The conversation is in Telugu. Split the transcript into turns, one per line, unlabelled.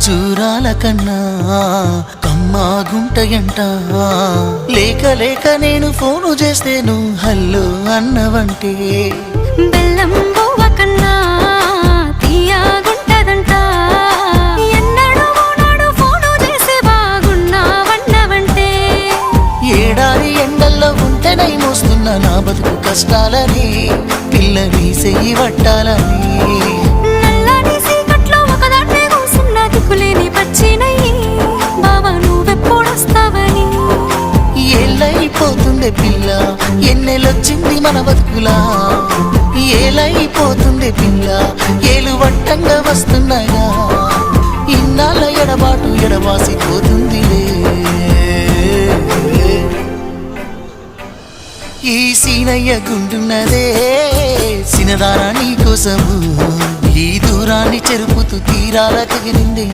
ఖర్జూరాల కన్నా కమ్మాగుంటయంట. లేక లేక నేను ఫోను చేస్తేను హల్లో అన్నవంటే
బెల్లం బువ్వ కన్నా తీయగుంటదంట. ఎన్నడూ నాడు ఫోను చేసే బాగున్నావన్నవంటే
ఏడాది ఎండల్లో ఉంటేనై మోస్తున్న నా బతుకు కష్టాలని పిల్లని చెయ్యి పట్టాలని.
నల్లని సీకట్లో ఒకదాన్నే కూసున్న దిక్కులేని పచ్చినయ్యి బావా నువ్వెప్పుడొస్తావని.
ఏళ్ళైపోతుందే పిల్ల ఎన్నెలొచ్చింది మన బతుకులా. ఏలైపోతుందే పిల్ల ఏలు వట్టంగా వస్తున్నాయా. ఇన్నాళ్ళ ఎడబాటు ఎడవాసిపోతుందిలే. ఈ సీనయ్య గుండున్నదే సినదారా నీ కోసము. ఈ దూరాన్ని చెరుపుతూ తీరాల తెగిరింది.